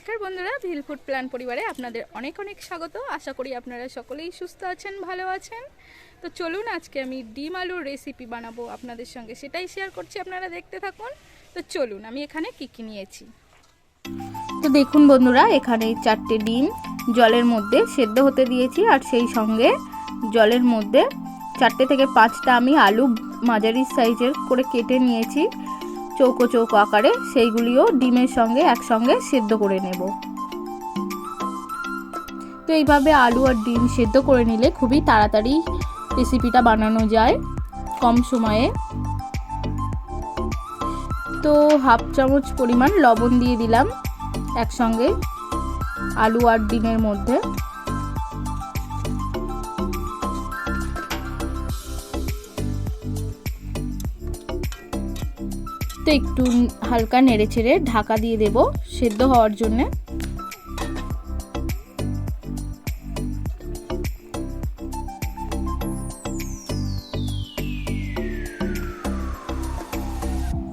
নমস্কার বন্ধুরা, ভিল food plan পরিবারে আপনাদের অনেক অনেক স্বাগত। আশা করি আপনারা সকলেই সুস্থ আছেন, ভালো আছেন। তো চলুন, আজকে আমি ডিম আলুর রেসিপি বানাবো আপনাদের সঙ্গে, সেটাই শেয়ার করছি, আপনারা দেখতে থাকুন। তো চলুন, আমি এখানে কি কি নিয়েছি। তো দেখুন বন্ধুরা, এখানে 4টে ডিম জলের মধ্যে সেদ্ধ হতে দিয়েছি, আর সেই সঙ্গে জলের মধ্যে 4টে থেকে 5টা আমি আলু মাঝারি সাইজের করে কেটে নিয়েছি চৌকো চৌকো আকারে, সেইগুলিও ডিমের সঙ্গে একসঙ্গে সেদ্ধ করে নেব। তো এইভাবে আলু আর ডিম সেদ্ধ করে নিলে খুবই তাড়াতাড়ি রেসিপিটা বানানো যায়, কম সময়ে। তো হাফ চামচ পরিমাণ লবণ দিয়ে দিলাম একসঙ্গে আলু আর ডিমের মধ্যে। তো একটু হালকা নেড়ে ছেড়ে ঢাকা দিয়ে দেব সেদ্ধ হওয়ার জন্যে।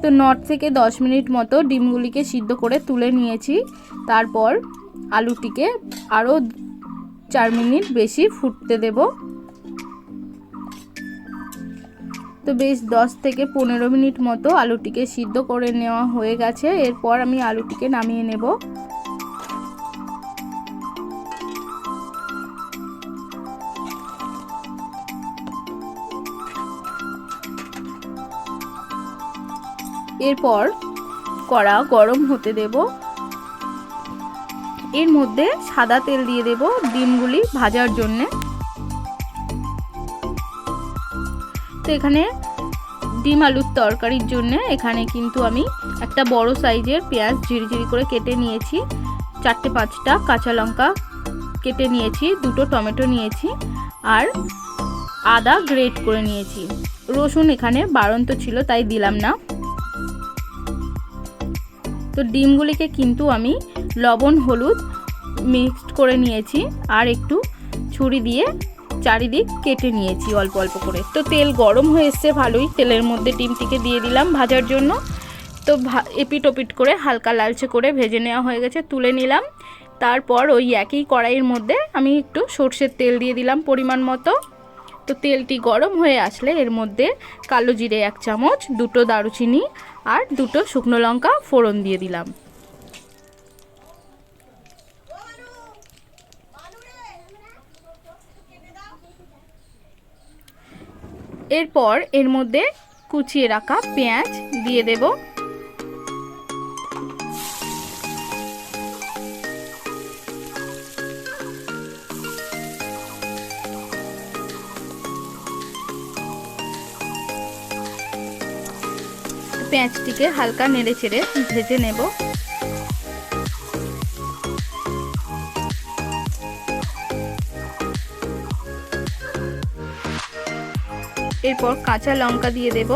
তো 9 থেকে 10 মিনিট মতো ডিমগুলিকে সিদ্ধ করে তুলে নিয়েছি। তারপর আলুটিকে আরও 4 মিনিট বেশি ফুটতে দেব। তো বেশ 10 থেকে 15 মিনিট মতো আলুটিকে সিদ্ধ করে নেওয়া হয়ে গেছে। এরপর আমি আলুটিকে নামিয়ে নেব। এরপর কড়া গরম হতে দেব, এর মধ্যে সাদা তেল দিয়ে দেব ডিমগুলি ভাজার জন্যে। তো এখানে ডিম আলুর তরকারির জন্য এখানে কিন্তু আমি একটা বড় সাইজের পেঁয়াজ ঝিরিঝিরি করে কেটে নিয়েছি, 4-5টা কাঁচা লঙ্কা কেটে নিয়েছি, 2টো টমেটো নিয়েছি, আর আদা গ্রেট করে নিয়েছি। রসুন এখানে বাড়ন্ত ছিল তাই দিলাম না। তো ডিমগুলিকে কিন্তু আমি লবণ হলুদ মিক্সড করে নিয়েছি, আর একটু ছুরি দিয়ে চারিদিক কেটে নিয়েছি অল্প অল্প করে। তো তেল গরম হয়ে এসছে ভালোই, তেলের মধ্যে ডিমটিকে দিয়ে দিলাম ভাজার জন্য। তো এপিট ওপিট করে হালকা লালচে করে ভেজে নেওয়া হয়ে গেছে, তুলে নিলাম। তারপর ওই একই কড়াইয়ের মধ্যে আমি একটু সর্ষের তেল দিয়ে দিলাম পরিমাণ মতো। তো তেলটি গরম হয়ে আসলে এর মধ্যে কালো জিরে 1 চামচ, 2টো দারুচিনি আর 2টো শুকনো লঙ্কা ফোড়ন দিয়ে দিলাম। এরপর এর মধ্যে কুচিয়ে রাখা পেঁয়াজ দিয়ে দেব। পেঁয়াজটিকে হালকা নেড়ে চেড়ে ভেজে নেব। এরপর কাঁচা লঙ্কা দিয়ে দেব।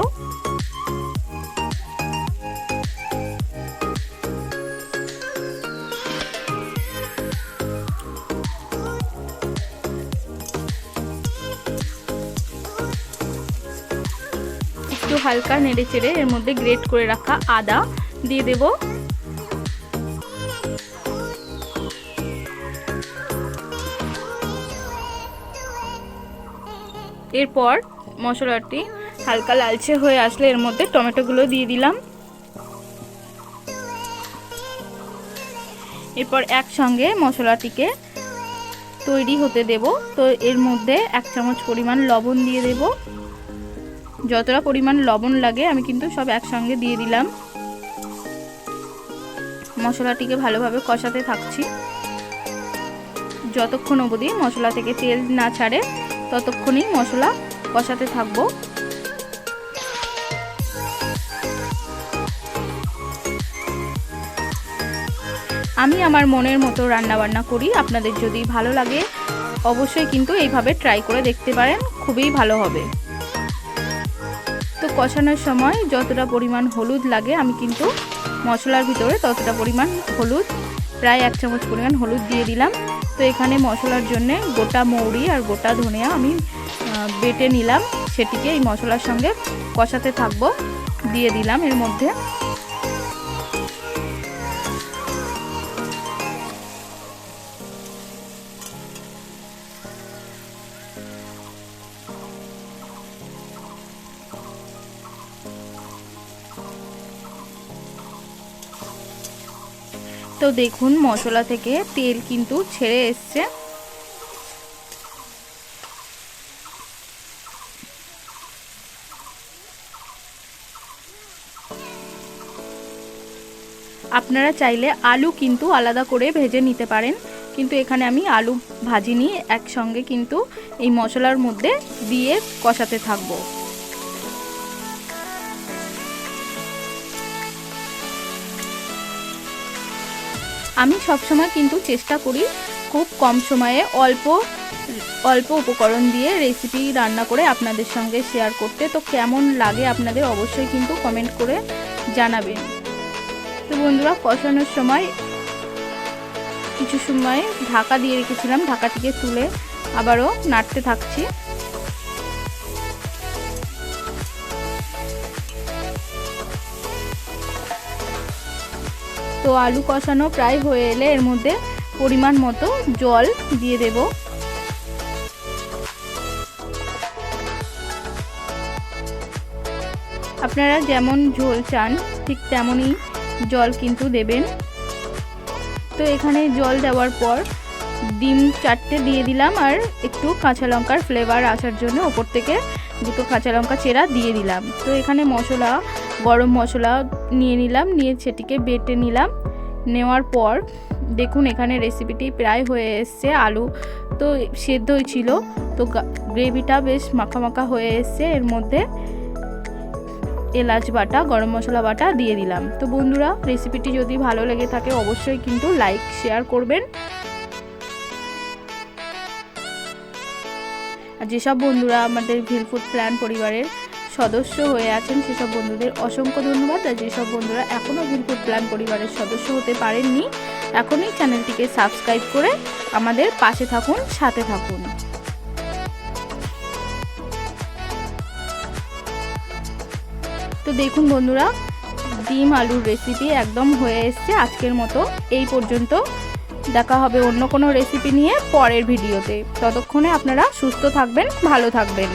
একটু হালকা নেড়ে চেড়ে এর মধ্যে গ্রেট করে রাখা আদা দিয়ে দেব। এরপর মশলাটি হালকা লালচে হয়ে আসলে এর মধ্যে টমেটোগুলো দিয়ে দিলাম। এরপর একসঙ্গে মশলাটিকে তৈরি হতে দেব। তো এর মধ্যে 1 চামচ পরিমাণ লবণ দিয়ে দেব। যতটা পরিমাণ লবণ লাগে আমি কিন্তু সব একসঙ্গে দিয়ে দিলাম। মশলাটিকে ভালোভাবে কষাতে থাকছি, যতক্ষণ অবধি মশলা থেকে তেল না ছাড়ে ততক্ষণই মশলা কষাতে থাকবো। আমি আমার মনের মতো রান্নাবান্না করি, আপনাদের যদি ভালো লাগে অবশ্যই কিন্তু এইভাবে ট্রাই করে দেখতে পারেন, খুবই ভালো হবে। তো কষানোর সময় যতটা পরিমাণ হলুদ লাগে আমি কিন্তু মশলার ভিতরে ততটা পরিমাণ হলুদ, প্রায় 1 চামচ পরিমাণ হলুদ দিয়ে দিলাম। তো এখানে মশলার জন্য গোটা মৌরি আর গোটা ধনিয়া আমি বেটে নিলাম, সেটিকে এই মশলার সঙ্গে কষাতে থাকবো। দিয়ে দিলাম এর মধ্যে। তো দেখুন মশলা থেকে তেল কিন্তু ছেড়ে এসছে। আপনারা চাইলে আলু কিন্তু আলাদা করে ভেজে নিতে পারেন, কিন্তু এখানে আমি আলু ভাজিনি, একসঙ্গে কিন্তু এই মশলার মধ্যে দিয়ে কষাতে থাকবো। আমি সবসময় কিন্তু চেষ্টা করি খুব কম সময়ে অল্প উপকরণ দিয়ে রেসিপি রান্না করে আপনাদের সঙ্গে শেয়ার করতে। তো কেমন লাগে আপনাদের অবশ্যই কিন্তু কমেন্ট করে জানাবেন। তো বন্ধুরা, কষানোর সময় কিছু সময় ঢাকা দিয়ে রেখেছিলাম, ঢাকাটিকে তুলে আবারও নাড়তে থাকছি। তো আলু কষানো প্রায় হয়ে এলে এর মধ্যে পরিমাণ মতো জল দিয়ে দেব। আপনারা যেমন ঝোল চান ঠিক তেমনই জল কিন্তু দেবেন। তো এখানে জল দেওয়ার পর ডিম 4টে দিয়ে দিলাম, আর একটু কাঁচা লঙ্কার ফ্লেভার আসার জন্য ওপর থেকে 2টো কাঁচা লঙ্কা চেরা দিয়ে দিলাম। তো এখানে মশলা, গরম মশলা নিয়ে নিলাম, নিয়ে সেটিকে বেটে নিলাম। নেওয়ার পর দেখুন এখানে রেসিপিটি প্রায় হয়ে এসছে। আলু তো সেদ্ধই ছিল, তো গ্রেভিটা বেশ মাখা মাখা হয়ে এসছে। এর মধ্যে এলাচ বাটা, গরম মশলা বাটা দিয়ে দিলাম। তো বন্ধুরা, রেসিপিটি যদি ভালো লেগে থাকে অবশ্যই কিন্তু লাইক শেয়ার করবেন। আর যেসব বন্ধুরা আমাদের ভিল ফুড প্ল্যান পরিবারের সদস্য হয়ে আছেন সেসব বন্ধুদের অসংখ্য ধন্যবাদ। আর যেসব বন্ধুরা এখনও ভিল ফুড প্ল্যান পরিবারের সদস্য হতে পারেননি, এখনই চ্যানেলটিকে সাবস্ক্রাইব করে আমাদের পাশে থাকুন, সাথে থাকুন। তো দেখুন বন্ধুরা, ডিম আলুর রেসিপি একদম হয়ে এসছে। আজকের মতো এই পর্যন্ত, দেখা হবে অন্য কোনো রেসিপি নিয়ে পরের ভিডিওতে। ততক্ষণে আপনারা সুস্থ থাকবেন, ভালো থাকবেন।